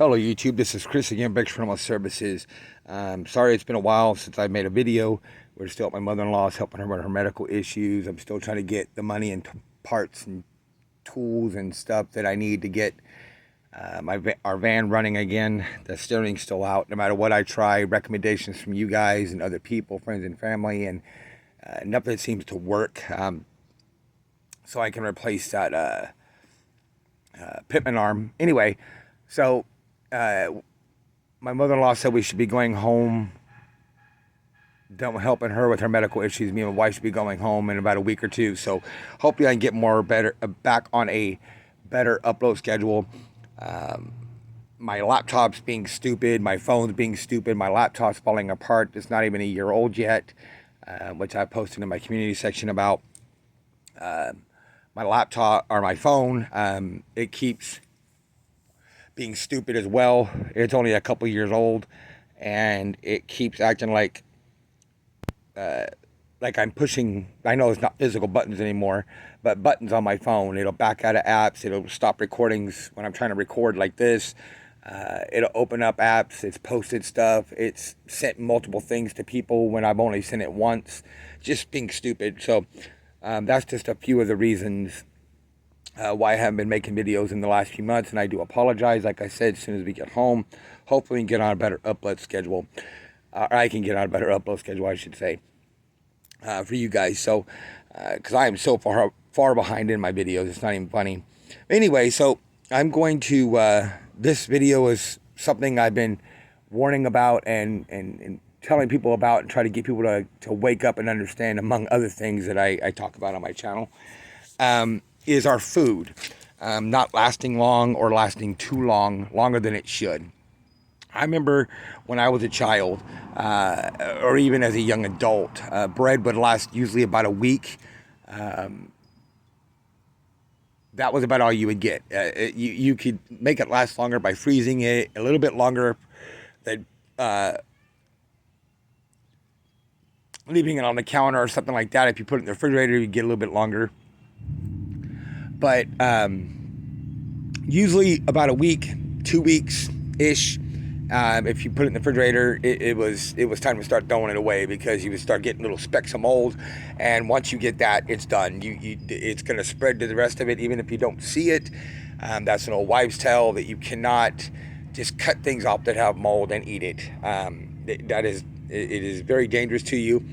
Hello YouTube, this is Chris again, Bex Rental Services. Sorry it's been a while since I made a video. We're still at my mother-in-law's, helping her with her medical issues. I'm still trying to get the money and parts and tools and stuff that I need to get our van running again. The steering's still out. No matter what I try, recommendations from you guys and other people, friends and family, and nothing seems to work. So I can replace that Pitman arm. Anyway, so my mother-in-law said we should be going home, done helping her with her medical issues. Me and my wife should be going home in about a week or two. So hopefully I can get back on a better upload schedule. My laptop's being stupid. My phone's being stupid. My laptop's falling apart. It's not even a year old yet, which I posted in my community section about. My laptop or my phone, it keeps being stupid as well. It's only a couple years old, and it keeps acting like I'm pushing. I know it's not physical buttons anymore, but buttons on my phone. It'll back out of apps. It'll stop recordings when I'm trying to record like this. It'll open up apps. It's posted stuff. It's sent multiple things to people when I've only sent it once. Just being stupid. So that's just a few of the reasons why I haven't been making videos in the last few months, and I do apologize. Like I said, as soon as we get home, hopefully we can get on a better upload schedule. Or I can get on a better upload schedule, I should say, for you guys. So, because I am so far behind in my videos, it's not even funny. Anyway, so I'm going to, this video is something I've been warning about and telling people about, and try to get people to wake up and understand, among other things that I talk about on my channel. Is our food not lasting long, or lasting too long, longer than it should. I remember when I was a child, or even as a young adult, bread would last usually about a week. That was about all you would get. You could make it last longer by freezing it, a little bit longer than leaving it on the counter or something like that. If you put it in the refrigerator, you get a little bit longer. But usually about a week, 2 weeks-ish. If you put it in the refrigerator, it was time to start throwing it away, because you would start getting little specks of mold. And once you get that, it's done. It's going to spread to the rest of it, even if you don't see it. That's an old wives' tale, that you cannot just cut things off that have mold and eat it. It is very dangerous to you.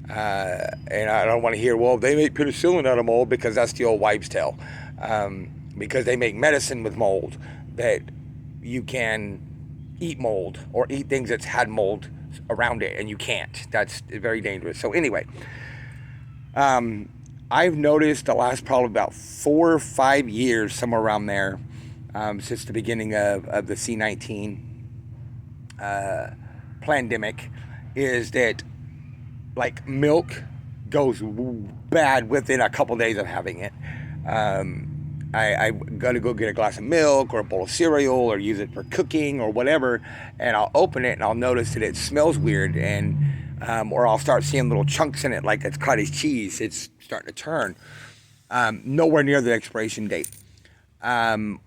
And I don't want to hear, well, they make penicillin out of mold, because that's the old wives' tale. Because they make medicine with mold, that you can eat mold or eat things that's had mold around it, and you can't. That's very dangerous. So anyway, I've noticed the last probably about 4 or 5 years, somewhere around there, since the beginning of the C-19 pandemic, is that like milk goes bad within a couple days of having it. I'm gonna go get a glass of milk or a bowl of cereal, or use it for cooking or whatever, and I'll open it and I'll notice that it smells weird, and or I'll start seeing little chunks in it, like it's cottage cheese. It's starting to turn. Nowhere near the expiration date.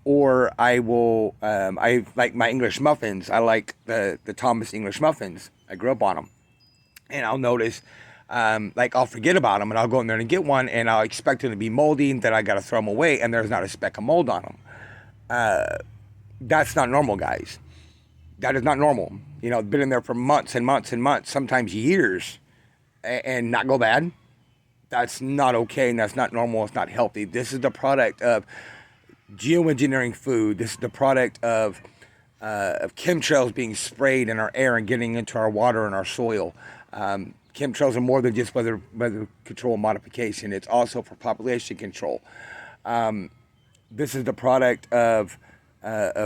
Or I will, I like my English muffins. I like the Thomas English muffins. I grew up on them. And I'll notice, like I'll forget about them, and I'll go in there and get one, and I'll expect them to be moldy, and then I got to throw them away, and there's not a speck of mold on them. That's not normal, guys. That is not normal. You know, been in there for months and months and months, sometimes years, and not go bad. That's not okay, and that's not normal. It's not healthy. This is the product of geoengineering food. This is the product of chemtrails being sprayed in our air and getting into our water and our soil. Chemtrails are more than just weather control modification. It's also for population control. This is the product of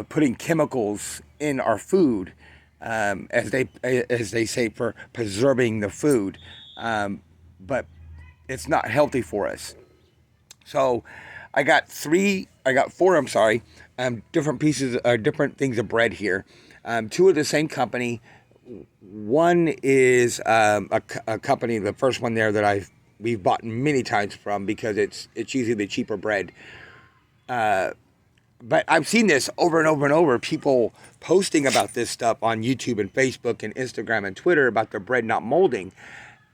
putting chemicals in our food, as they say, for preserving the food, but it's not healthy for us. So I got four, different pieces, different things of bread here. 2 of the same company. One is a company, the first one there that we've bought many times from, because it's usually the cheaper bread. But I've seen this over and over and over. People posting about this stuff on YouTube and Facebook and Instagram and Twitter about their bread not molding,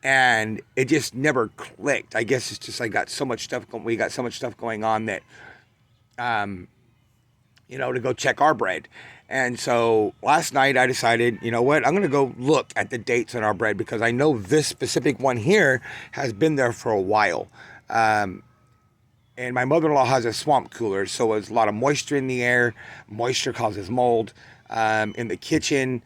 and it just never clicked. I guess it's just I got so much stuff. We got so much stuff going on that, to go check our bread. And so last night I decided, you know what, I'm going to go look at the dates on our bread because I know this specific one here has been there for a while. And my mother-in-law has a swamp cooler, so there's a lot of moisture in the air. Moisture causes mold. In the kitchen,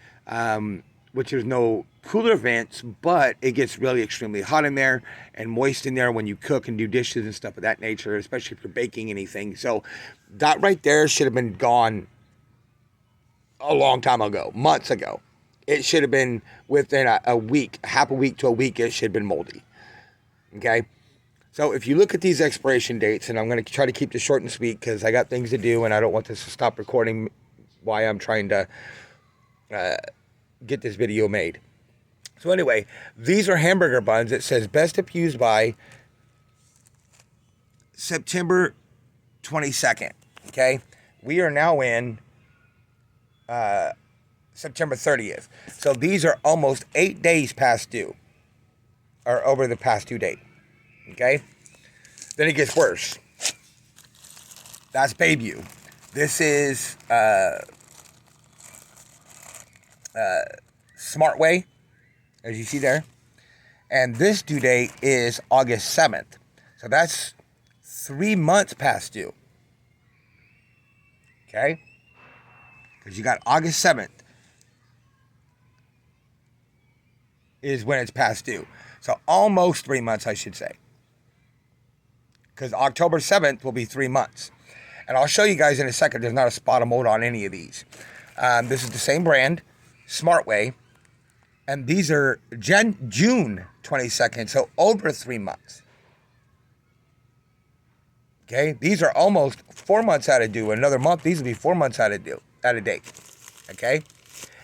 which there's no cooler vents, but it gets really extremely hot in there and moist in there when you cook and do dishes and stuff of that nature, especially if you're baking anything. So that right there should have been gone a long time ago, months ago. It should have been within a week, half a week to a week, it should have been moldy. Okay? So if you look at these expiration dates, and I'm going to try to keep this short and sweet because I got things to do and I don't want this to stop recording while I'm trying to get this video made. So anyway, these are hamburger buns. It says best if used by September 22nd. Okay? We are now in September 30th. So these are almost 8 days past due. Or over the past due date. Okay? Then it gets worse. That's Bayview. This is Smart Way, as you see there. And this due date is August 7th. So that's 3 months past due. Okay? Because you got August 7th is when it's past due. So almost 3 months, I should say. Because October 7th will be 3 months. And I'll show you guys in a second, there's not a spot of mold on any of these. This is the same brand, Smart Way. And these are June 22nd, so over 3 months. Okay, these are almost 4 months out of due. Another month, these will be 4 months out of date. Okay,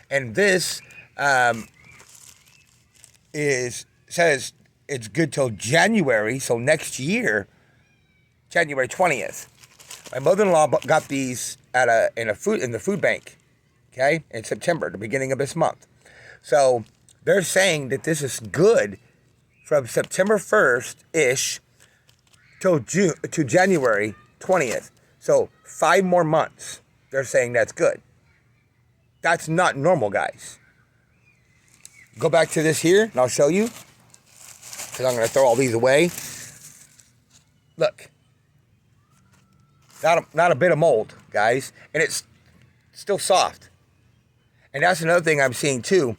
and this says it's good till January, so next year, January 20th. My mother-in-law got these in the food bank, okay, in September, the beginning of this month. So they're saying that this is good from September 1st-ish to January 20th. So 5 more months. They're saying that's good. That's not normal, guys. Go back to this here, and I'll show you. Because I'm going to throw all these away. Look. Not a bit of mold, guys. And it's still soft. And that's another thing I'm seeing, too.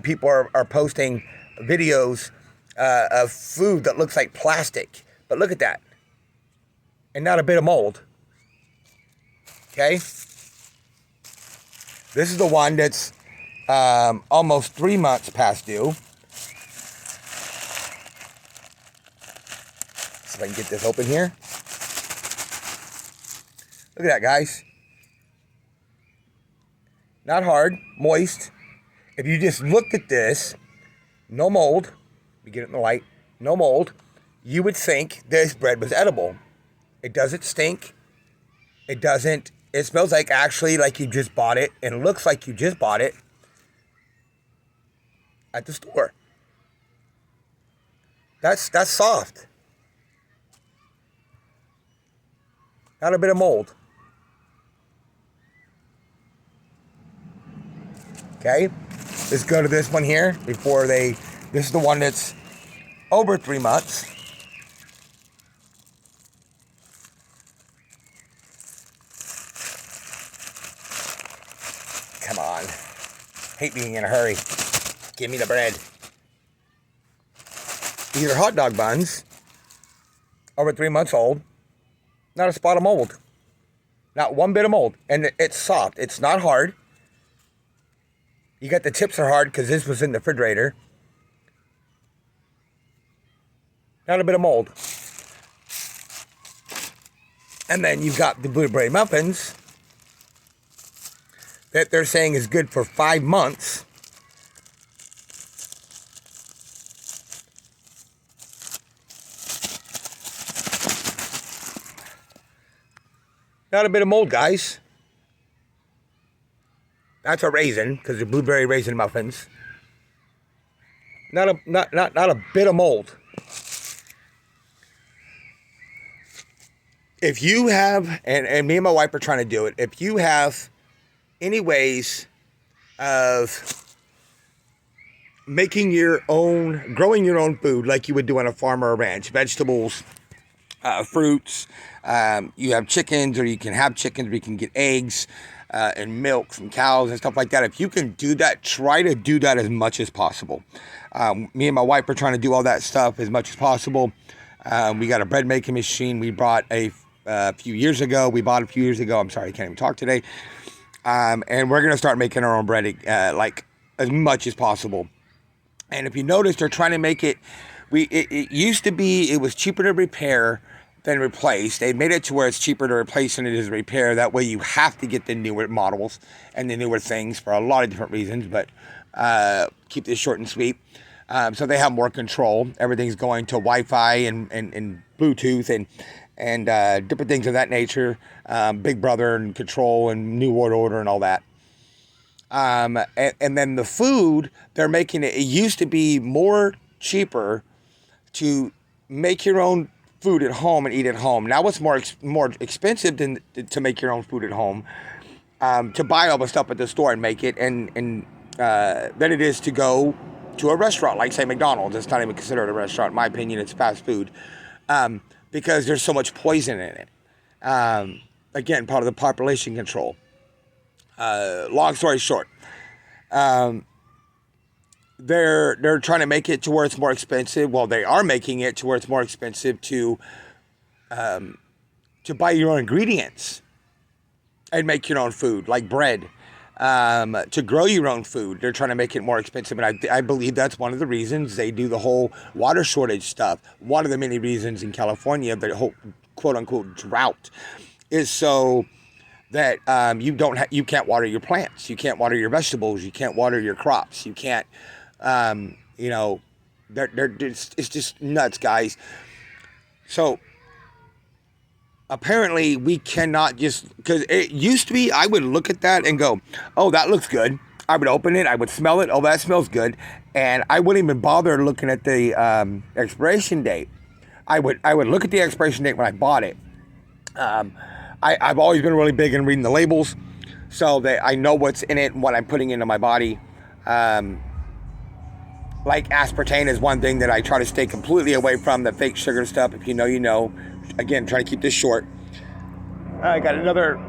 People are posting videos of food that looks like plastic. But look at that. And not a bit of mold. Okay? This is the one that's almost 3 months past due. See if I can get this open here. Look at that, guys. Not hard, moist. If you just looked at this, no mold. Let me get it in the light. No mold. You would think this bread was edible. It doesn't stink. It doesn't. It smells like actually like you just bought it, and it looks like you just bought it at the store. That's soft. Not a bit of mold. Okay, let's go to this one here this is the one that's over 3 months. Come on. Hate being in a hurry. Give me the bread. These are hot dog buns. Over 3 months old. Not a spot of mold. Not one bit of mold. And it's soft. It's not hard. You got the tips are hard because this was in the refrigerator. Not a bit of mold. And then you've got the blueberry muffins that they're saying is good for 5 months. Not a bit of mold, guys. That's a raisin, because they're blueberry raisin muffins. Not a bit of mold. If you have, and me and my wife are trying to do it, if you have any ways of growing your own food like you would do on a farm or a ranch, vegetables, fruits, you have chickens, or you can have chickens, or you can get eggs and milk from cows and stuff like that. If you can do that, try to do that as much as possible. Me and my wife are trying to do all that stuff as much as possible. We got a bread making machine we bought a few years ago. I'm sorry, I can't even talk today. And we're going to start making our own bread like as much as possible. And if you notice, they're trying to make it, it used to be, it was cheaper to repair than replace. They made it to where it's cheaper to replace than it is to repair. That way you have to get the newer models and the newer things for a lot of different reasons, but keep this short and sweet. So they have more control. Everything's going to Wi-Fi and Bluetooth and different things of that nature. Big Brother and control and New World Order and all that. And then the food, they're making it used to be more cheaper to make your own food at home and eat at home. Now it's more expensive to make your own food at home, to buy all the stuff at the store and make it, and than it is to go to a restaurant like, say, McDonald's. It's not even considered a restaurant. In my opinion, it's fast food, because there's so much poison in it. Again, part of the population control. Long story short, they're trying to make it to where it's more expensive. Well, they are making it to where it's more expensive to buy your own ingredients and make your own food, like bread. To grow your own food, they're trying to make it more expensive, and I believe that's one of the reasons they do the whole water shortage stuff. One of the many reasons in California, the whole quote-unquote drought, is so that you can't water your plants, you can't water your vegetables, you can't water your crops, you can't, it's just nuts, guys. So apparently we cannot just, because it used to be, I would look at that and go, oh, that looks good. I would open it, I would smell it, oh, that smells good, and I wouldn't even bother looking at the expiration date. I would look at the expiration date when I bought it. I've always been really big in reading the labels, so that I know what's in it and what I'm putting into my body. Like aspartame is one thing that I try to stay completely away from, the fake sugar stuff. If you know, you know. Again, try to keep this short. I got another.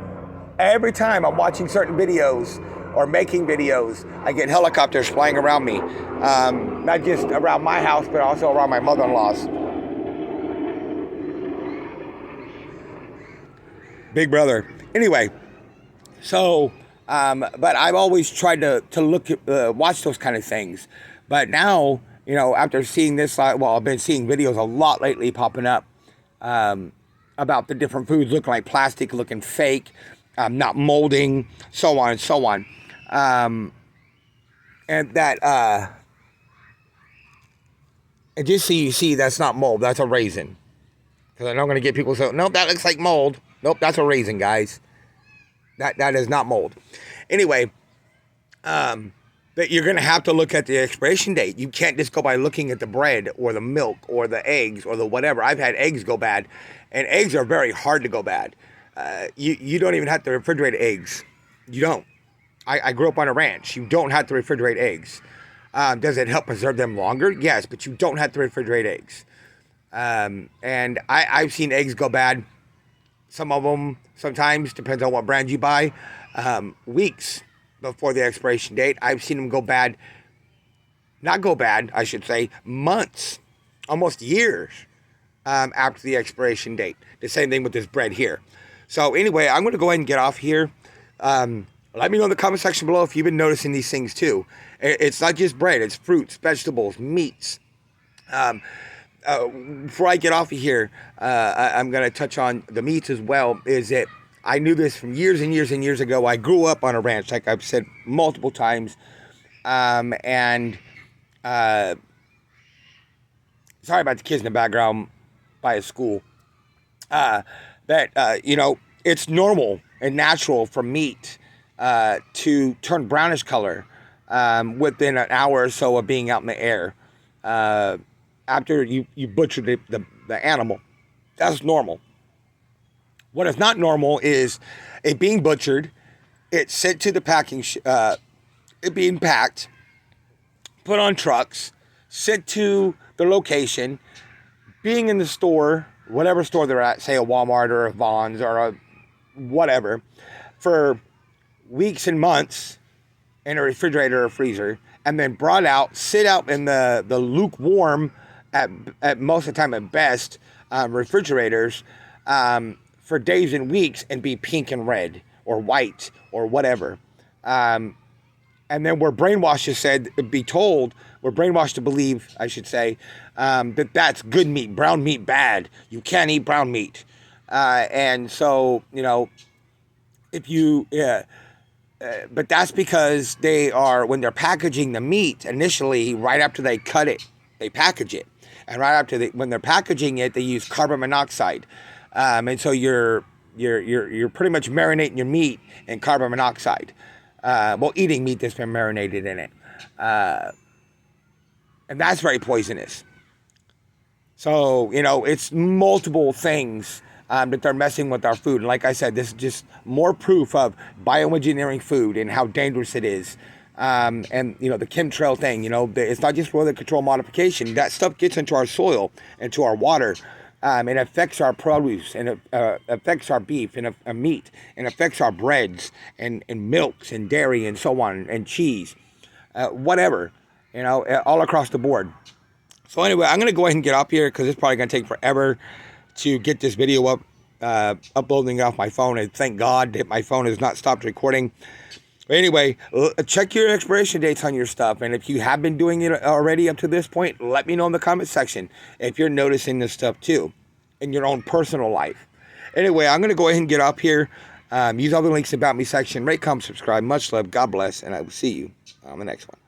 Every time I'm watching certain videos or making videos, I get helicopters flying around me. Not just around my house, but also around my mother-in-law's. Big Brother. Anyway, so, but I've always tried to look at, watch those kind of things. But now, after seeing this, I've been seeing videos a lot lately popping up about the different foods looking like plastic, looking fake, not molding, so on and so on. And that, and just so you see, that's not mold, that's a raisin. Because I know I'm going to get people saying, nope, that looks like mold. Nope, that's a raisin, guys. That is not mold. Anyway, that you're going to have to look at the expiration date. You can't just go by looking at the bread or the milk or the eggs or the whatever. I've had eggs go bad, and eggs are very hard to go bad. You don't even have to refrigerate eggs. You don't. I grew up on a ranch. You don't have to refrigerate eggs. Does it help preserve them longer? Yes, but you don't have to refrigerate eggs. And I've seen eggs go bad. Some of them, sometimes, depends on what brand you buy, weeks before the expiration date. I've seen them go bad, not go bad, I should say, months, almost years after the expiration date. The same thing with this bread here. So anyway, I'm going to go ahead and get off here. Let me know in the comment section below if you've been noticing these things too. It's not just bread, it's fruits, vegetables, meats. Before I get off of here, I'm going to touch on the meats as well. Is that I knew this from years and years and years ago. I grew up on a ranch, like I've said multiple times. Sorry about the kids in the background by a school. It's it's normal and natural for meat to turn brownish color within an hour or so of being out in the air after you butcher the animal. That's normal. What is not normal is it being butchered, it's sent to the packing, it being packed, put on trucks, sent to the location, being in the store, whatever store they're at, say a Walmart or a Vons or a whatever, for weeks and months in a refrigerator or freezer, and then brought out, sit out in the lukewarm, at most of the time at best, refrigerators for days and weeks, and be pink and red or white or whatever. And then we're brainwashed we're brainwashed to believe, I should say, that that's good meat, brown meat bad. You can't eat brown meat. And so, but that's because when they're packaging the meat initially, right after they cut it, they package it. And right after when they're packaging it, they use carbon monoxide. And so you're pretty much marinating your meat in carbon monoxide. Eating meat that's been marinated in it. And that's very poisonous. So, it's multiple things that they're messing with our food. And like I said, this is just more proof of bioengineering food and how dangerous it is. And, the chemtrail thing, it's not just weather control modification. That stuff gets into our soil, into our water. It affects our produce, and it affects our beef and meat, and affects our breads and milks and dairy and so on, and cheese, whatever, all across the board. So anyway, I'm going to go ahead and get up here because it's probably going to take forever to get this video up, uploading off my phone. And thank God that my phone has not stopped recording. But anyway, check your expiration dates on your stuff. And if you have been doing it already up to this point, let me know in the comment section if you're noticing this stuff too in your own personal life. Anyway, I'm going to go ahead and get up here. Use all the links about me section. Rate, comment, subscribe. Much love. God bless. And I will see you on the next one.